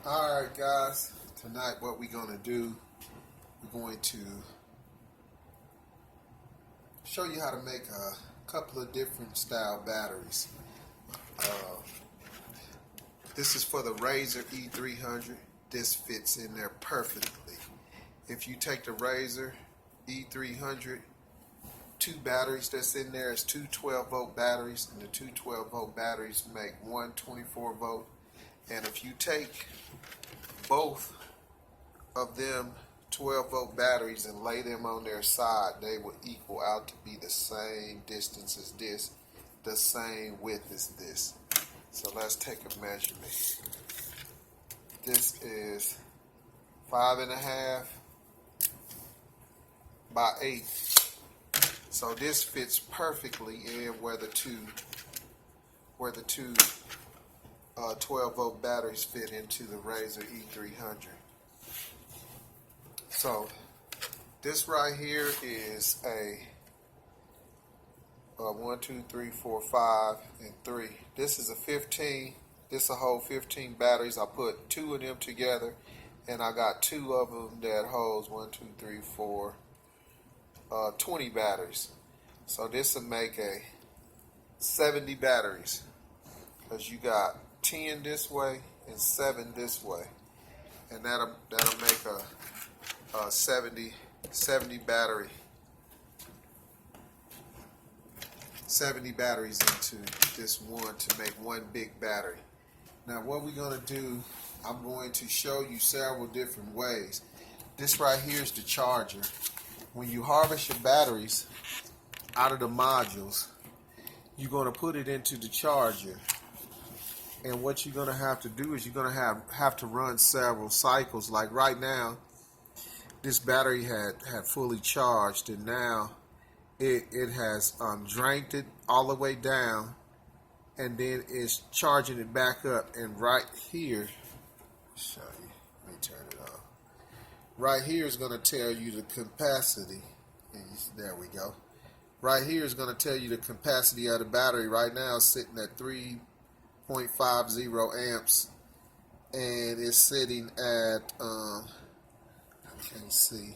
Alright guys, tonight what we're going to do, we're going to show you how to make a couple of different style batteries. This is for the Razer e300. This fits in there perfectly. If you take the Razer e300, two batteries that's in there is two 12-volt batteries, and the two 12-volt batteries make one 24-volt. And if you take both of them 12-volt batteries and lay them on their side, they will equal out to be the same distance as this, the same width as this. So let's take a measurement. This is 5.5 by 8. So this fits perfectly in where the two 12-volt batteries fit into the Razer e300. So this right here is a 1, 2, 3, 4, 5, and 3. This is a 15. This is a whole 15 batteries. I put two of them together, and I got two of them that holds 1, 2, 3, 4, 20 batteries. So this will make a 70 batteries, because you got 10 this way and 7 this way, and that'll make a 70 battery. 70 batteries into this one to make one big battery. Now what we're going to do, I'm going to show you several different ways. This right here is the charger. When you harvest your batteries out of the modules, you're going to put it into the charger. And what you're going to have to do is you're going to have to run several cycles. Like right now, this battery had fully charged, and now it has drained it all the way down, and then it's charging it back up. And right here, show you, let me turn it off. Right here is going to tell you the capacity. There we go. Right here is going to tell you the capacity of the battery. Right now it's sitting at 3.50 amps, and it's sitting at I can't see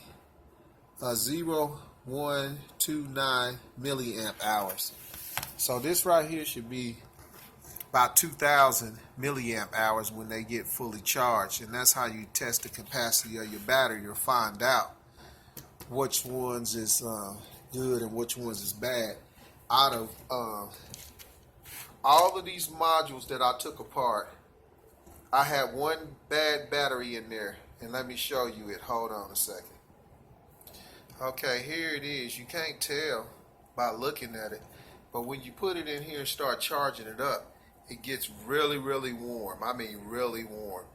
0.129 milliamp hours. So this right here should be about 2,000 milliamp hours when they get fully charged, and that's how you test the capacity of your battery. You'll find out which ones is good and which ones is bad. Out of all of these modules that I took apart, I had one bad battery in there, and let me show you it. Hold on a second. Okay, here it is. You can't tell by looking at it, but when you put it in here and start charging it up, it gets really, really warm. I mean really warm.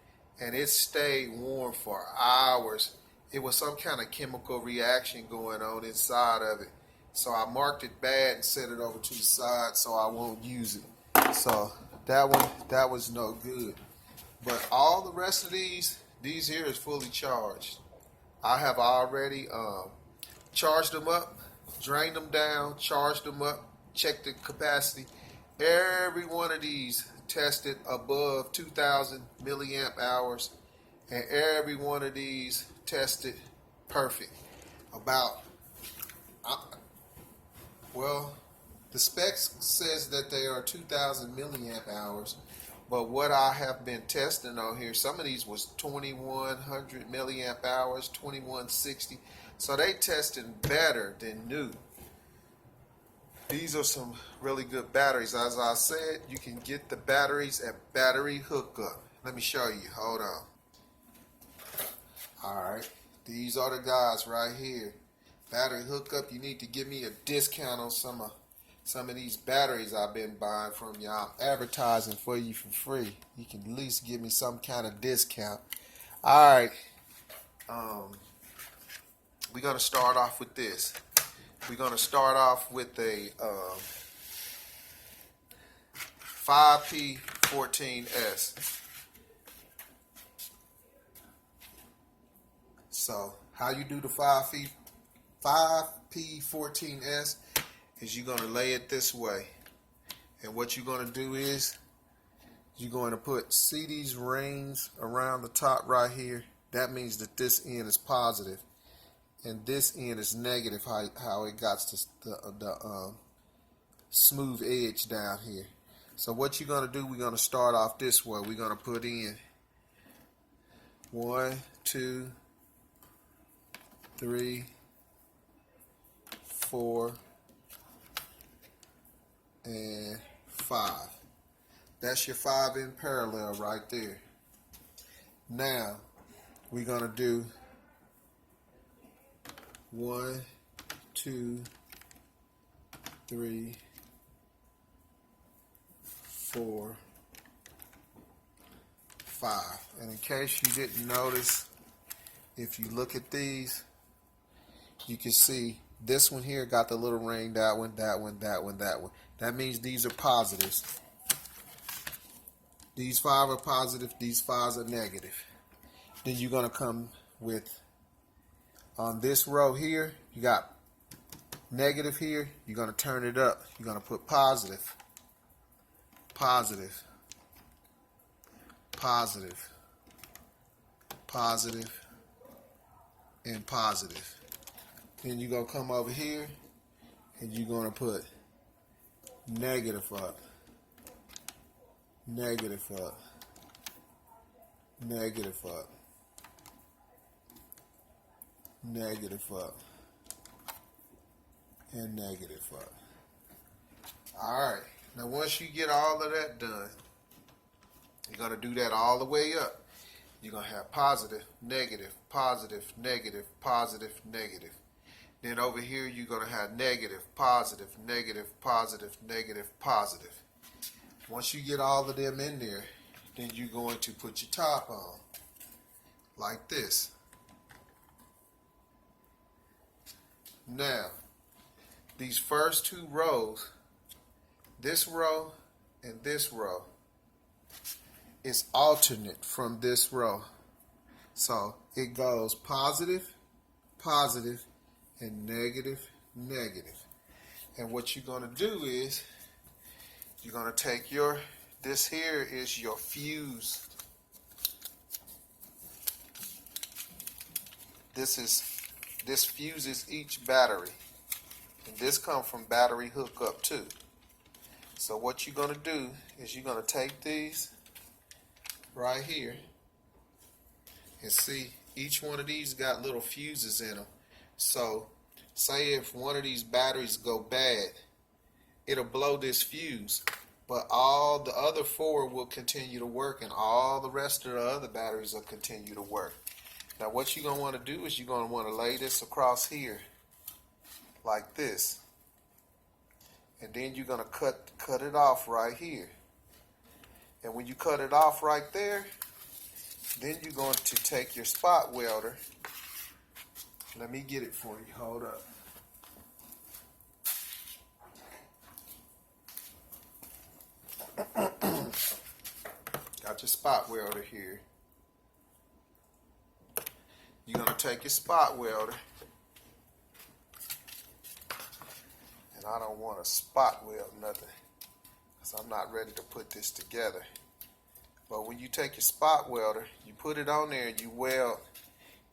And it stayed warm for hours. It was some kind of chemical reaction going on inside of it. So I marked it bad and set it over to the side so I won't use it. So that was no good. But all the rest of these here is fully charged. I have already charged them up, drained them down, charged them up, checked the capacity. Every one of these tested above 2,000 milliamp hours, and every one of these tested perfect. Well, the specs says that they are 2,000 milliamp hours, but what I have been testing on here, some of these was 2,100 milliamp hours, 2,160. So they testing better than new. These are some really good batteries. As I said, you can get the batteries at Battery Hookup. Let me show you. Hold on. Alright. These are the guys right here. Battery Hookup. You need to give me a discount on some of these batteries I've been buying from y'all. I'm advertising for you for free. You can at least give me some kind of discount. Alright. We're going to start off with this. We're going to start off with a 5P14S. So how you do the 5P14S is you're going to lay it this way. And what you're going to do is you're going to see these rings around the top right here. That means that this end is positive and this end is negative, how it got the smooth edge down here. So what you're going to do, we're going to start off this way. We're going to put in 1, 2, 3, 4, and 5. That's your 5 in parallel right there. Now we're going to do 1, 2, 3, 4, 5. And in case you didn't notice, if you look at these, you can see this one here got the little ring, that one, that one, that one, that one. That means these are positives. These 5 are positive, these 5s are negative. Then you're going to come with, on this row here, you got negative here. You're going to turn it up. You're going to put positive, positive, positive, positive, and positive. Then you're going to come over here and you're going to put negative up, negative up, negative up, negative up, and negative up. Alright, now once you get all of that done, you're going to do that all the way up. You're going to have positive, negative, positive, negative, positive, negative. Then over here you're going to have negative, positive, negative, positive, negative, positive. Once you get all of them in there, then you're going to put your top on like this. Now, these first 2 rows, this row and this row, is alternate from this row. So it goes positive, positive, and negative, negative. And what you're going to do is, you're going to take this here is your fuse. This fuses each battery. And this comes from battery hookup too. So what you're going to do is you're going to take these right here and see each one of these got little fuses in them. So say if one of these batteries go bad, it'll blow this fuse, but all the other 4 will continue to work and all the rest of the other batteries will continue to work. Now what you're going to want to do is you're going to want to lay this across here like this. And then you're going to cut it off right here. And when you cut it off right there, then you're going to take your spot welder. Let me get it for you. Hold up. Got your spot welder here. You're going to take your spot welder. And I don't want to spot weld nothing, because I'm not ready to put this together. But when you take your spot welder, you put it on there and you weld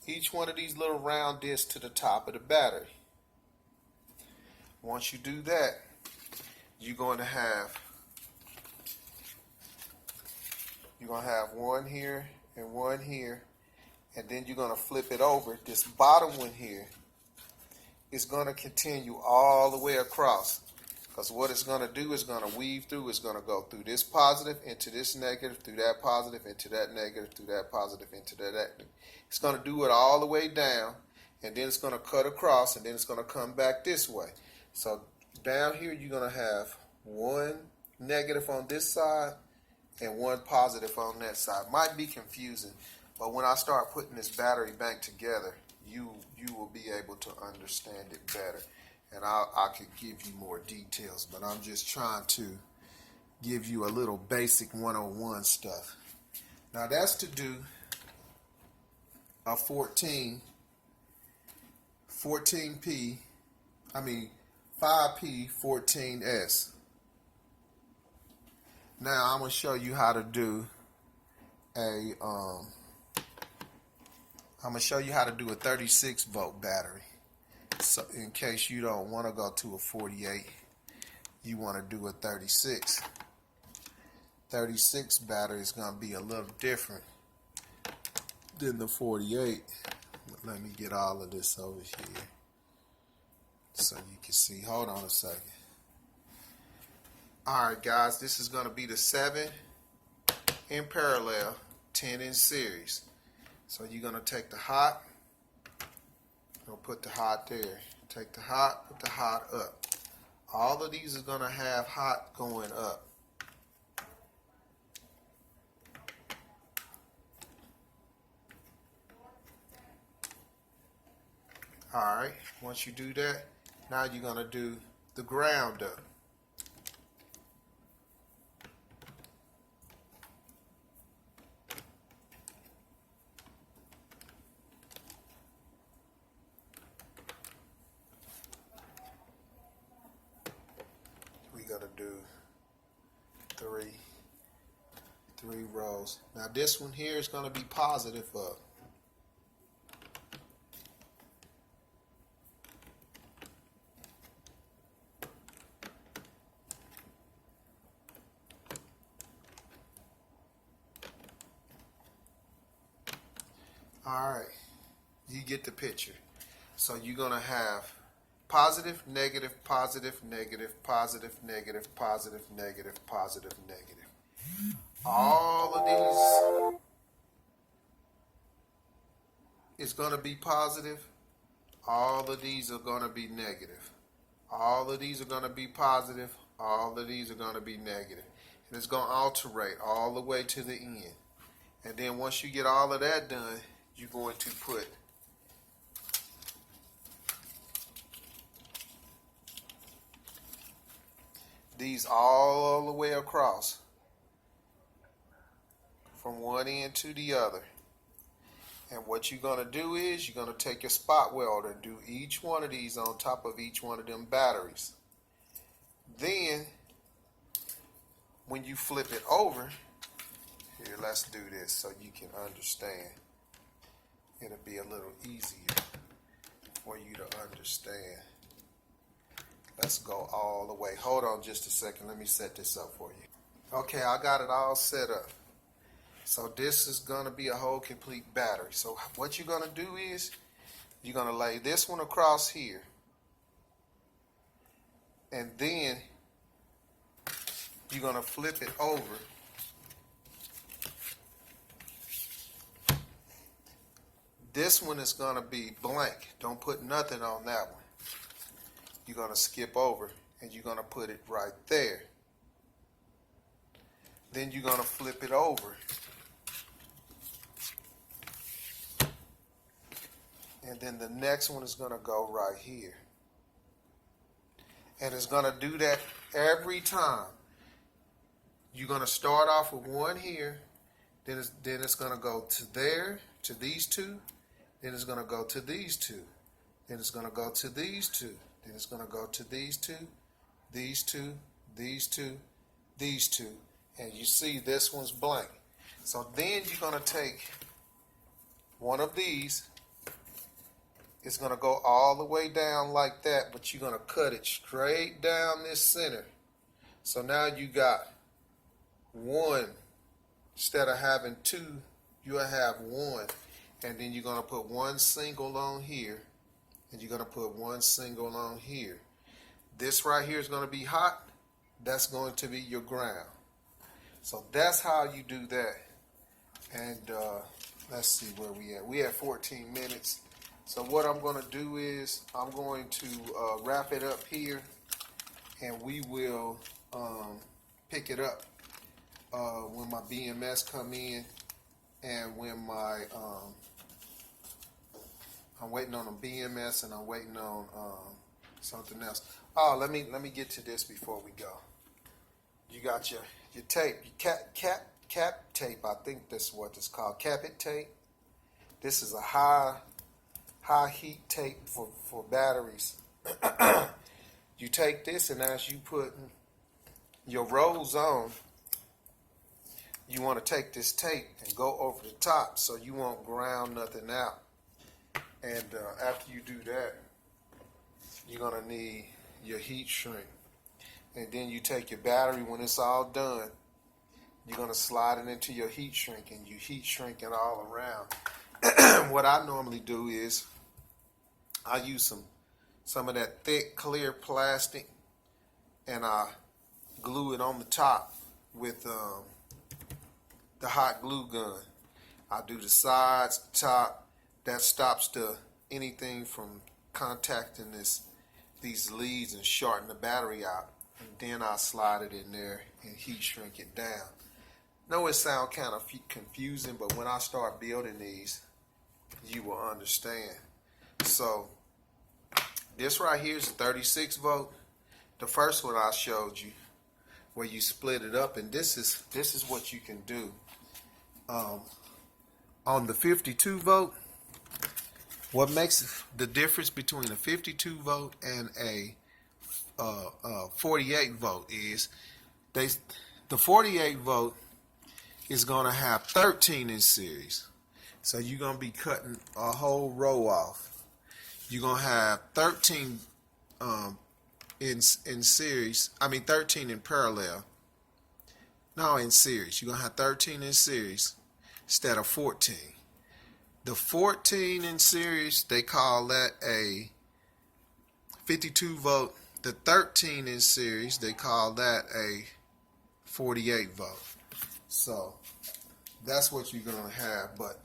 each one of these little round discs to the top of the battery. Once you do that, you're going to have one here and one here, and then you're going to flip it over. This bottom one here is going to continue all the way across, because what it's going to do is going to weave through. It's going to go through this positive into this negative, through that positive into that negative, through that positive into that negative. It's going to do it all the way down, and then it's going to cut across, and then it's going to come back this way. So down here you're going to have one negative on this side and one positive on that side. Might be confusing, but when I start putting this battery bank together, you will be able to understand it better. And I could give you more details, but I'm just trying to give you a little basic 101 stuff. Now that's to do a 5P 14S. Now I'm gonna show you how to do a I'm gonna show you how to do a 36 volt battery. So in case you don't want to go to a 48, you want to do a 36. 36 battery is gonna be a little different than the 48. Let me get all of this over here so you can see. Hold on a second. Alright guys, this is going to be the 7 in parallel, 10 in series. So you're going to take the hot, you'll put the hot there. Take the hot, put the hot up. All of these are going to have hot going up. Alright, once you do that, now you're going to do the ground up. We're going to do three rows. Now this one here is going to be positive up. Alright, you get the picture. So you're going to have positive, negative, positive, negative, positive, negative, positive, negative, positive, negative. All of these is going to be positive. All of these are going to be negative. All of these are going to be positive. All of these are going to be negative. And it's going to alternate all the way to the end. And then once you get all of that done, you're going to put these all the way across from one end to the other. And what you're going to do is you're going to take your spot welder and do each one of these on top of each one of them batteries. Then when you flip it over, here, let's do this so you can understand. It'll be a little easier for you to understand. Let's go all the way. Hold on just a second. Let me set this up for you. Okay, I got it all set up. So this is going to be a whole complete battery. So what you're going to do is you're going to lay this one across here. And then you're going to flip it over. This one is going to be blank. Don't put nothing on that one. You're going to skip over and you're going to put it right there. Then you're going to flip it over. And then the next one is going to go right here. And it's going to do that every time. You're going to start off with one here. Then it's going to go to there, to these two. Then it's going to go to these two. Then it's going to go to these two. Then it's going to go to these two, these two, these two, these two. And you see this one's blank. So then you're going to take one of these. It's going to go all the way down like that, but you're going to cut it straight down this center. So now you got one. Instead of having two, you'll have one. And then you're going to put one single on here. And you're going to put one single on here. This right here is going to be hot. That's going to be your ground. So that's how you do that. And let's see where we at. We at 14 minutes. So what I'm going to do is I'm going to wrap it up here. And we will pick it up when my BMS come in. And when my I'm waiting on a BMS and I'm waiting on something else. Oh, let me get to this before we go. You got your tape, your cap tape. I think that's what it's called, cap it tape. This is a high heat tape for batteries. You take this, and as you put your rows on, you want to take this tape and go over the top so you won't ground nothing out. And after you do that, you're going to need your heat shrink. And then you take your battery when it's all done. You're going to slide it into your heat shrink and you heat shrink it all around. What I normally do is I use some of that thick clear plastic and I glue it on the top with the hot glue gun. I do the sides, the top. That stops anything from contacting these leads and shorting the battery out. And then I slide it in there and heat shrink it down. I know it sounds kind of confusing, but when I start building these, you will understand. So this right here is a 36 volt. The first one I showed you, where you split it up, and this is what you can do. On the 52 volt, what makes the difference between a 52 volt and a 48 volt is the 48 volt is going to have 13 in series. So you're going to be cutting a whole row off. You're going to have 13 in series. I mean 13 in parallel. No, in series. You're going to have 13 in series instead of 14. The 14 in series, they call that a 52 volt. The 13 in series, they call that a 48 volt. So that's what you're going to have. But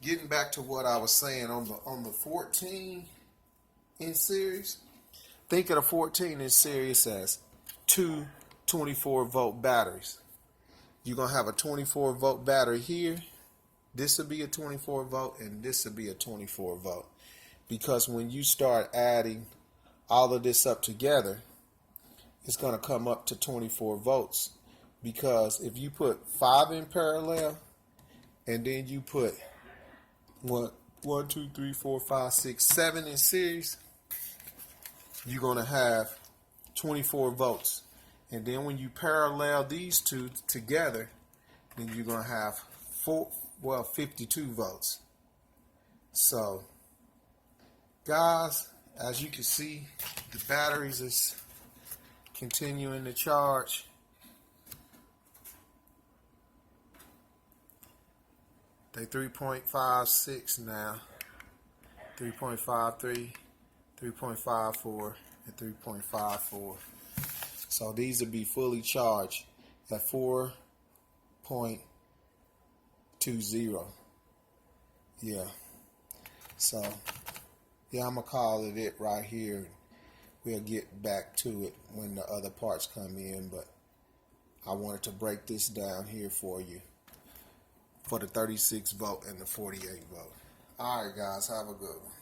getting back to what I was saying on the 14 in series, think of the 14 in series as two 24 volt batteries. You're going to have a 24 volt battery here. This will be a 24 volt and this will be a 24 volt. Because when you start adding all of this up together, it's going to come up to 24 volts. Because if you put 5 in parallel and then you put 1, 2, 3, 4, 5, 6, 7 in series, you're going to have 24 volts. And then when you parallel these two together, then you're going to have 52 volts. So, guys, as you can see, the batteries is continuing to charge. They 3.56 now, 3.53, 3.54, and 3.54. So these will be fully charged at 4.20. Yeah. So yeah, I'm gonna call it right here. We'll get back to it when the other parts come in, but I wanted to break this down here for you for the 36 volt and the 48 volt. Alright guys, have a good one.